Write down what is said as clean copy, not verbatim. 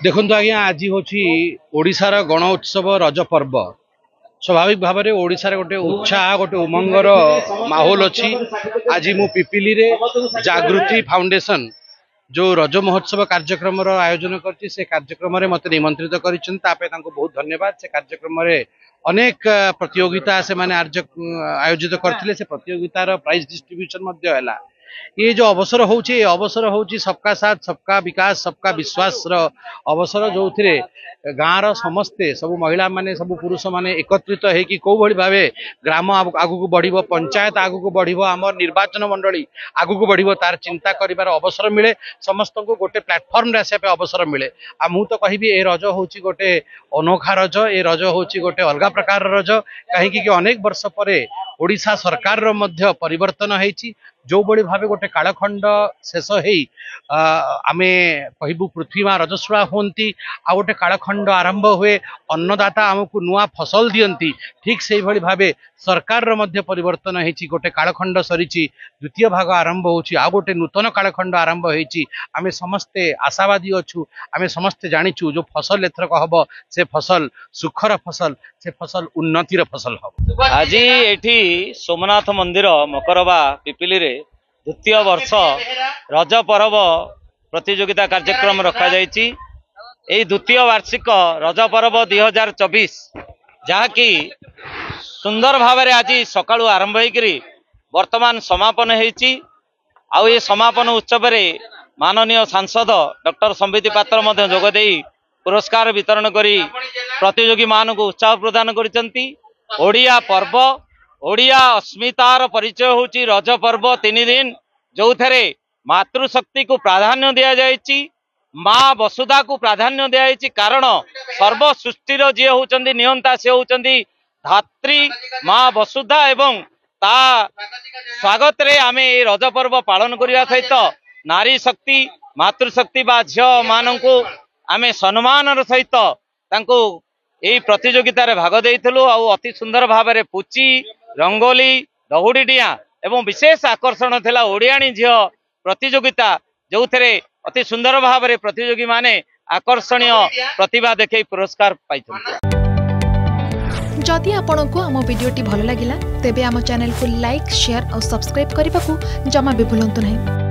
देखु आज्ञा आज हूँ ओडिशार गण उत्सव रज पर्व। स्वाभाविक भाव में ओडिशार गोटे उत्साह गोटे उमंगर माहौल अच्छी। आज मु पिपिली रे जागृति फाउंडेशन जो रज महोत्सव कार्यक्रम आयोजन कर कार्यक्रम मत निमंत्रित कर बहुत धन्यवाद। से कार्यक्रम अनेक प्रतियोगिता से माने आयोजित करते से प्रतियोगितार प्राइज डिस्ट्रीब्यूशन ये जो अवसर होची सबका साथ सबका विकास सबका विश्वास अवसर जो थे गाँव समस्ते सब महिला माने सब पुरुष माने एकत्रित होगी कौ भली भाव ग्राम आगू बढ़ पंचायत आगू बढ़ आम निर्वाचन मंडली आगू बढ़ तार चिंता कर अवसर मिले समस्त को गोटे प्लाटफर्म आसापे अवसर मिले। आ मु तो कहि ए रज होची गोटे अनोखा रज ए रज होची गोटे अलग प्रकार रज कहीं अनेक वर्ष पर ओडिशा सरकार रो मध्य परिवर्तन होईची जो बड़ी भावे गोटे कालखंड शेष आमे कहबू पृथ्वी माँ रजस्वला होती आ गोटे कालखंड आरंभ हुए अन्नदाता आमको नुआ फसल दियंती ठीक से भली भावे सरकार रो मध्य परिवर्तन होईची गोटे कालखंड सरीची द्वितीय भाग आरंभ होची आ गोटे नूतन कालखंड आरंभ होईची आमे समस्ते आशावादी अछु आमे समस्ते जानिचु जो फसल एथरक हबो से फसल सुखर फसल से फसल उन्नतिर फसल हबो। आज एठी सोमनाथ मंदिर मकरबा पिपिली रे द्वितीय वर्ष रज पर्व प्रतियोगिता कार्यक्रम रखा जायछि। एई द्वितीय वार्षिक रज पर्व 2024 जहाँकि सुंदर भाव में आज सकाळु आरंभ होइकरी वर्तमान समापन होइछि। आउ ये समापन उत्सव रे माननीय सांसद डॉक्टर संबित पात्र मध्य जोग देई पुरस्कार वितरण करी प्रतियोगी मान को उत्साह प्रदान करिसंती। ओडिया पर्व ओडिया अस्मितार परिचय होची रज पर्व 3 दिन जो थे मातृशक्ति को प्राधान्य दिया जायछि माँ वसुधा को प्राधान्य दिया जायछि कारण सर्व सृष्टिर जी होचंदी नियंता से होचंदी धात्री माँ वसुधा एवं ता स्वागत रे आमे रज पर्व पालन करिया सहित नारी शक्ति मातृशक्ति बा झियो मान को आमे सम्मान सहित तांको यही प्रतियोगिता रे भाग देइथलु। आ अति सुंदर भाव में पुची रंगोली दहुड़ी डिया एवं विशेष आकर्षण थिला ओडियाणी झियो प्रतियोगिता जो थे अति सुंदर भाव में प्रतियोगी माने आकर्षणीय प्रतिभा देखे पुरस्कार पाइथलु। जदि आपंक आम भिडी भल लगा तेब आम चैनल को लाइक शेयर और सब्सक्राइब करने को जमा भी भूलु नहीं।